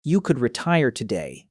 You could retire today.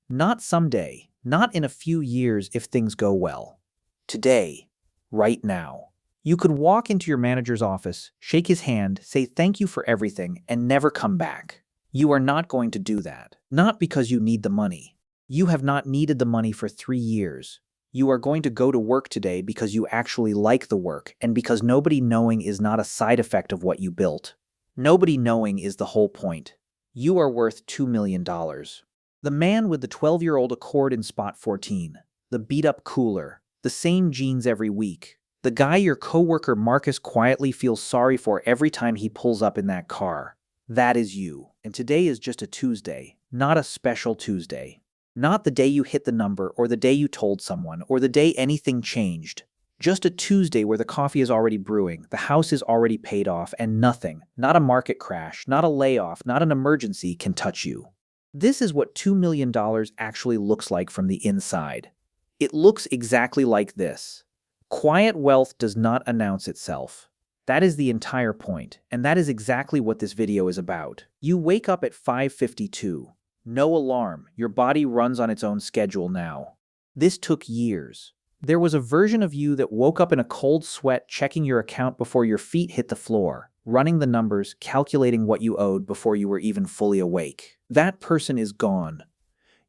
Not someday, not in a few years if things go well. Today, right now. You could walk into your manager's office, shake his hand, say thank you for everything, and never come back. You are not going to do that. Not because you need the money. You have not needed the money for 3 years. You are going to go to work today because you actually like the work and because nobody knowing is not a side effect of what you built. Nobody knowing is the whole point. You are worth $2 million. The man with the 12-year-old Accord in spot 14, the beat-up cooler, the same jeans every week, the guy your coworker Marcus quietly feels sorry for every time he pulls up in that car. That is you. And today is just a Tuesday, not a special Tuesday. Not the day you hit the number or the day you told someone or the day anything changed. Just a Tuesday where the coffee is already brewing, the house is already paid off, and nothing, not a market crash, not a layoff, not an emergency, can touch you. This is what $2 million actually looks like from the inside. It looks exactly like this. Quiet wealth does not announce itself. That is the entire point, and that is exactly what this video is about. You wake up at 5:52. No alarm, your body runs on its own schedule now. This took years. There was a version of you that woke up in a cold sweat checking your account before your feet hit the floor, running the numbers, calculating what you owed before you were even fully awake. That person is gone.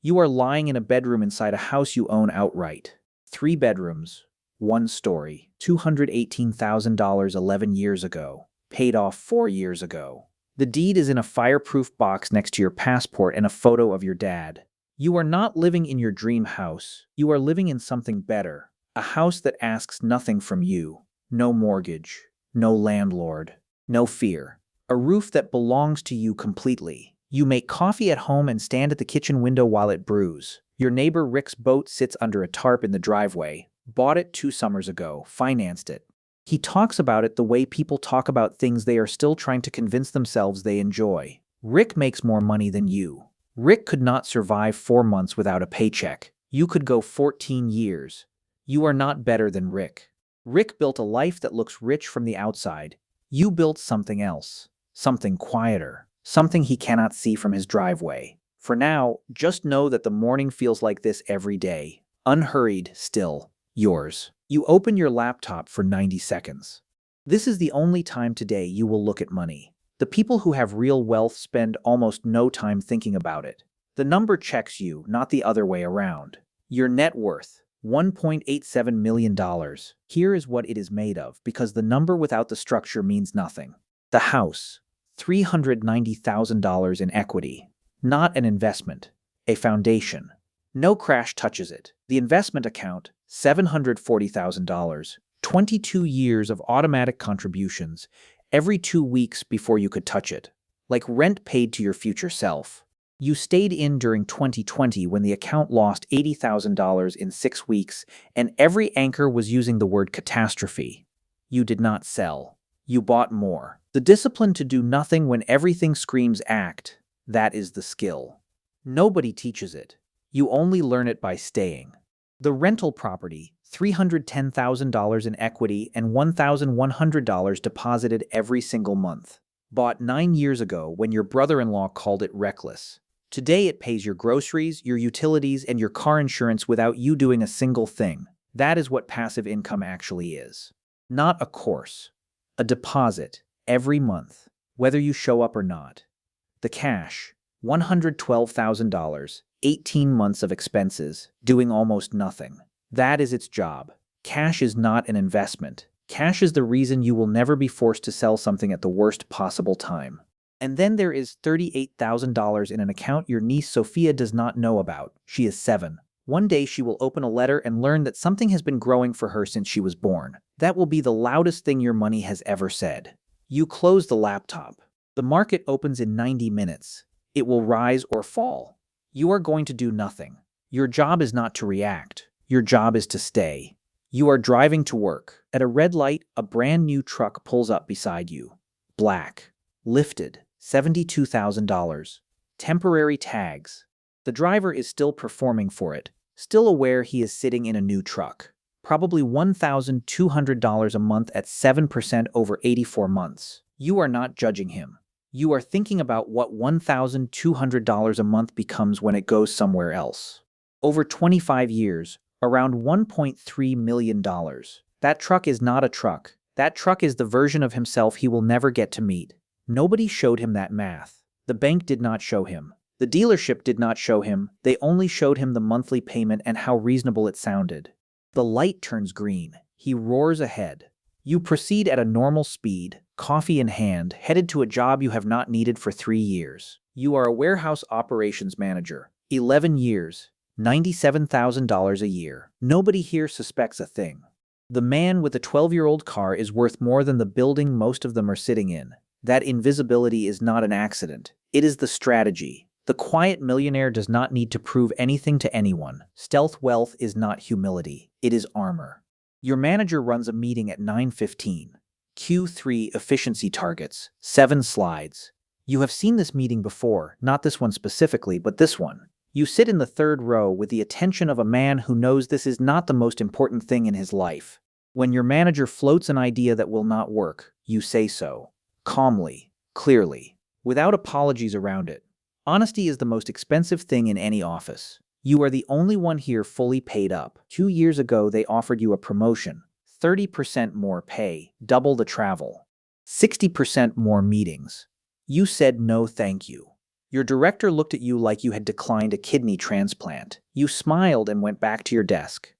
You are lying in a bedroom inside a house you own outright. 3 bedrooms, 1 story, $218,000 11 years ago, paid off 4 years ago. The deed is in a fireproof box next to your passport and a photo of your dad. You are not living in your dream house. You are living in something better. A house that asks nothing from you. No mortgage. No landlord. No fear. A roof that belongs to you completely. You make coffee at home and stand at the kitchen window while it brews. Your neighbor Rick's boat sits under a tarp in the driveway. Bought it 2 summers ago. Financed it. He talks about it the way people talk about things they are still trying to convince themselves they enjoy. Rick makes more money than you. Rick could not survive 4 months without a paycheck. You could go 14 years. You are not better than Rick. Rick built a life that looks rich from the outside. You built something else. Something quieter. Something he cannot see from his driveway. For now, just know that the morning feels like this every day. Unhurried, still. Yours. You open your laptop for 90 seconds. This is the only time today you will look at money. The people who have real wealth spend almost no time thinking about it. The number checks you, not the other way around. Your net worth, $1.87 million. Here is what it is made of, because the number without the structure means nothing. The house, $390,000 in equity. Not an investment, a foundation. No crash touches it. The investment account, $740,000. 22 years of automatic contributions, every 2 weeks before you could touch it. Like rent paid to your future self. You stayed in during 2020 when the account lost $80,000 in 6 weeks, and every anchor was using the word catastrophe. You did not sell. You bought more. The discipline to do nothing when everything screams act, that is the skill. Nobody teaches it. You only learn it by staying. The rental property, $310,000 in equity and $1,100 deposited every single month. Bought 9 years ago when your brother-in-law called it reckless. Today it pays your groceries, your utilities, and your car insurance without you doing a single thing. That is what passive income actually is. Not a course. A deposit, every month, whether you show up or not. The cash, $112,000, 18 months of expenses, doing almost nothing. That is its job. Cash is not an investment. Cash is the reason you will never be forced to sell something at the worst possible time. And then there is $38,000 in an account your niece Sophia does not know about. She is 7. One day she will open a letter and learn that something has been growing for her since she was born. That will be the loudest thing your money has ever said. You close the laptop. The market opens in 90 minutes. It will rise or fall. You are going to do nothing. Your job is not to react. Your job is to stay. You are driving to work. At a red light, a brand new truck pulls up beside you. Black. Lifted. $72,000. Temporary tags. The driver is still performing for it, still aware he is sitting in a new truck. Probably $1,200 a month at 7% over 84 months. You are not judging him. You are thinking about what $1,200 a month becomes when it goes somewhere else. Over 25 years, around $1.3 million. That truck is not a truck. That truck is the version of himself he will never get to meet. Nobody showed him that math. The bank did not show him. The dealership did not show him. They only showed him the monthly payment and how reasonable it sounded. The light turns green. He roars ahead. You proceed at a normal speed, coffee in hand, headed to a job you have not needed for 3 years. You are a warehouse operations manager. 11 years. $97,000 a year. Nobody here suspects a thing. The man with the 12-year-old car is worth more than the building most of them are sitting in. That invisibility is not an accident. It is the strategy. The quiet millionaire does not need to prove anything to anyone. Stealth wealth is not humility. It is armor. Your manager runs a meeting at 9:15. Q3 efficiency targets, 7 slides. You have seen this meeting before, not this one specifically, but this one. You sit in the 3rd row with the attention of a man who knows this is not the most important thing in his life. When your manager floats an idea that will not work, you say so. Calmly, clearly, without apologies around it. Honesty is the most expensive thing in any office. You are the only one here fully paid up. 2 years ago, they offered you a promotion. 30% more pay, double the travel. 60% more meetings. You said no thank you. Your director looked at you like you had declined a kidney transplant. You smiled and went back to your desk.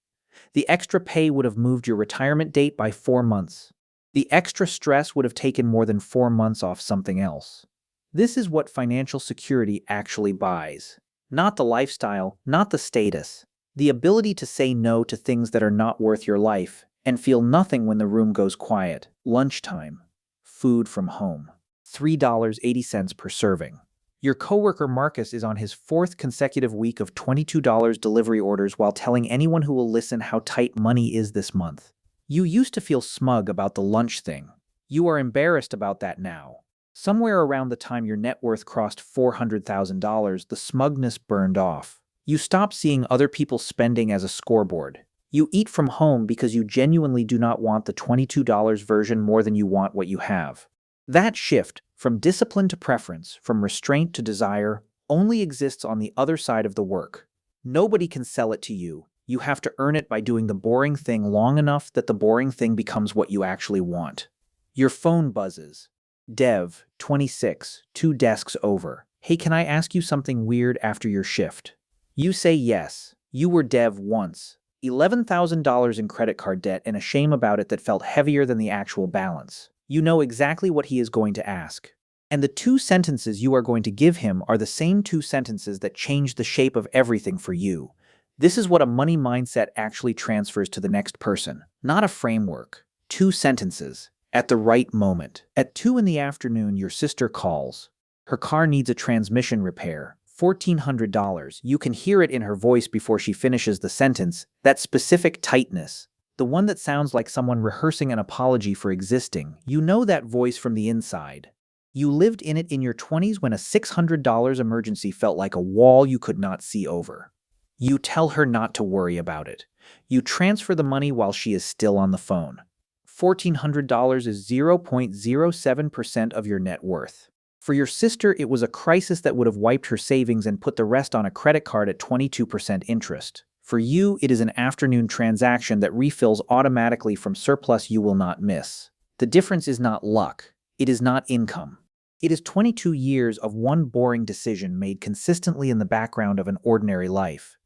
The extra pay would have moved your retirement date by 4 months. The extra stress would have taken more than 4 months off something else. This is what financial security actually buys. Not the lifestyle, not the status. The ability to say no to things that are not worth your life and feel nothing when the room goes quiet. Lunchtime. Food from home. $3.80 per serving. Your coworker Marcus is on his 4th consecutive week of $22 delivery orders while telling anyone who will listen how tight money is this month. You used to feel smug about the lunch thing. You are embarrassed about that now. Somewhere around the time your net worth crossed $400,000, the smugness burned off. You stopped seeing other people's spending as a scoreboard. You eat from home because you genuinely do not want the $22 version more than you want what you have. That shift, from discipline to preference, from restraint to desire, only exists on the other side of the work. Nobody can sell it to you. You have to earn it by doing the boring thing long enough that the boring thing becomes what you actually want. Your phone buzzes. Dev, 26, 2 desks over. Hey, can I ask you something weird after your shift? You say yes. You were Dev once. $11,000 in credit card debt and a shame about it that felt heavier than the actual balance. You know exactly what he is going to ask. And the 2 sentences you are going to give him are the same 2 sentences that change the shape of everything for you. This is what a money mindset actually transfers to the next person, not a framework. 2 sentences. At the right moment. At 2 in the afternoon, your sister calls. Her car needs a transmission repair. $1,400. You can hear it in her voice before she finishes the sentence. That specific tightness. The one that sounds like someone rehearsing an apology for existing. You know that voice from the inside. You lived in it in your 20s when a $600 emergency felt like a wall you could not see over. You tell her not to worry about it. You transfer the money while she is still on the phone. $1,400 is 0.07% of your net worth. For your sister, it was a crisis that would have wiped her savings and put the rest on a credit card at 22% interest. For you, it is an afternoon transaction that refills automatically from surplus you will not miss. The difference is not luck. It is not income. It is 22 years of one boring decision made consistently in the background of an ordinary life.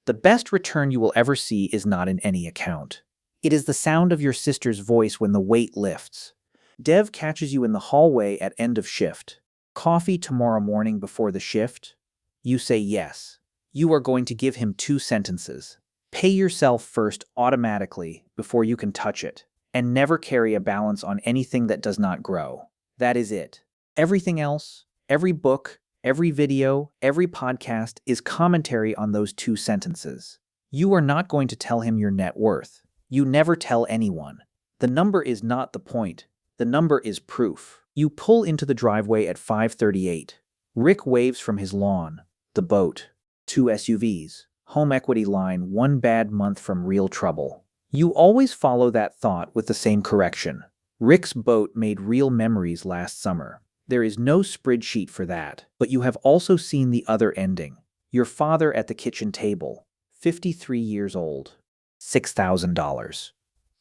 The best return you will ever see is not in any account. It is the sound of your sister's voice when the weight lifts. Dev catches you in the hallway at end of shift. Coffee tomorrow morning before the shift? You say yes. You are going to give him 2 sentences. Pay yourself first automatically before you can touch it, and never carry a balance on anything that does not grow. That is it. Everything else, every book, every video, every podcast is commentary on those 2 sentences. You are not going to tell him your net worth. You never tell anyone. The number is not the point. The number is proof. You pull into the driveway at 5:38. Rick waves from his lawn. The boat. 2 SUVs. Home equity line 1 bad month from real trouble. You always follow that thought with the same correction. Rick's boat made real memories last summer. There is no spreadsheet for that. But you have also seen the other ending. Your father at the kitchen table, 53 years old, $6,000.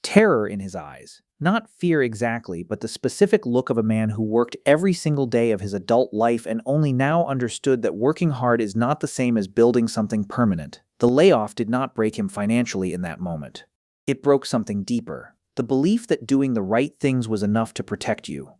Terror in his eyes. Not fear exactly, but the specific look of a man who worked every single day of his adult life and only now understood that working hard is not the same as building something permanent. The layoff did not break him financially in that moment. It broke something deeper. The belief that doing the right things was enough to protect you.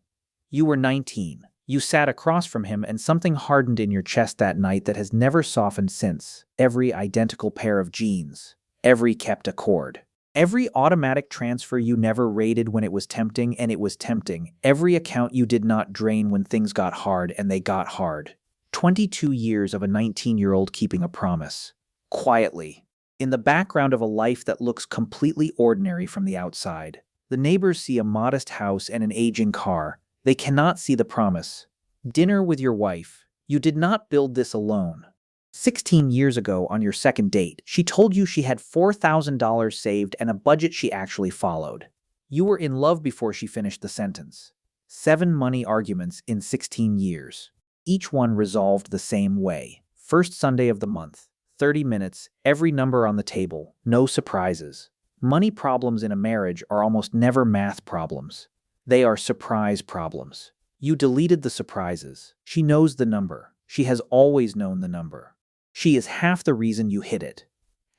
You were 19. You sat across from him and something hardened in your chest that night that has never softened since. Every identical pair of jeans. Every kept accord. Every automatic transfer you never raided when it was tempting, and it was tempting. Every account you did not drain when things got hard, and they got hard. 22 years of a 19-year-old keeping a promise. Quietly. In the background of a life that looks completely ordinary from the outside. The neighbors see a modest house and an aging car. They cannot see the promise. Dinner with your wife. You did not build this alone. 16 years ago, on your second date, she told you she had $4,000 saved and a budget she actually followed. You were in love before she finished the sentence. 7 money arguments in 16 years. Each one resolved the same way. First Sunday of the month. 30 minutes, every number on the table, no surprises. Money problems in a marriage are almost never math problems. They are surprise problems. You deleted the surprises. She knows the number. She has always known the number. She is half the reason you hit it.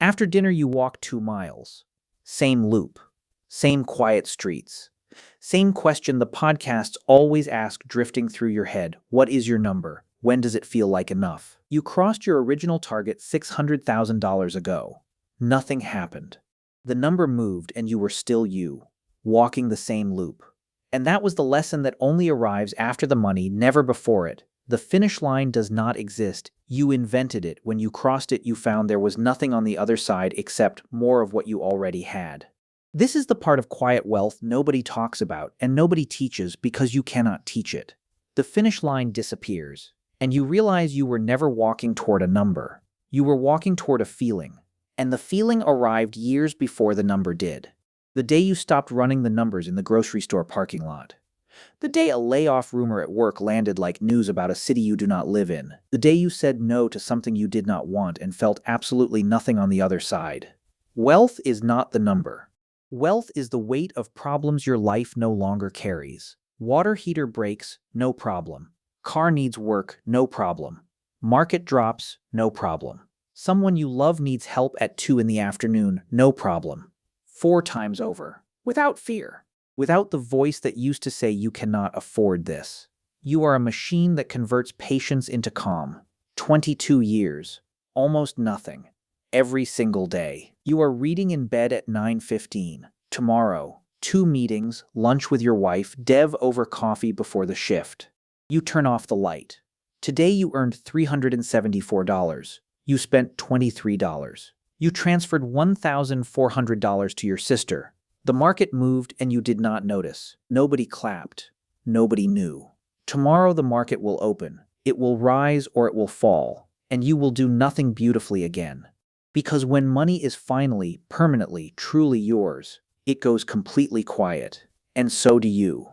After dinner, you walk 2 miles. Same loop. Same quiet streets. Same question the podcasts always ask drifting through your head. What is your number? When does it feel like enough? You crossed your original target $600,000 ago. Nothing happened. The number moved and you were still you, walking the same loop. And that was the lesson that only arrives after the money, never before it. The finish line does not exist. You invented it. When you crossed it, you found there was nothing on the other side except more of what you already had. This is the part of quiet wealth nobody talks about and nobody teaches because you cannot teach it. The finish line disappears, and you realize you were never walking toward a number. You were walking toward a feeling, and the feeling arrived years before the number did. The day you stopped running the numbers in the grocery store parking lot. The day a layoff rumor at work landed like news about a city you do not live in. The day you said no to something you did not want and felt absolutely nothing on the other side. Wealth is not the number. Wealth is the weight of problems your life no longer carries. Water heater breaks, no problem. Car needs work, no problem. Market drops, no problem. Someone you love needs help at 2 in the afternoon, no problem. 4 times over. Without fear. Without the voice that used to say you cannot afford this. You are a machine that converts patience into calm. 22 years. Almost nothing. Every single day. You are reading in bed at 9:15. Tomorrow, 2 meetings, lunch with your wife, dev over coffee before the shift. You turn off the light. Today you earned $374. You spent $23. You transferred $1,400 to your sister. The market moved and you did not notice. Nobody clapped. Nobody knew. Tomorrow the market will open. It will rise or it will fall, and you will do nothing beautifully again. Because when money is finally, permanently, truly yours, it goes completely quiet. And so do you.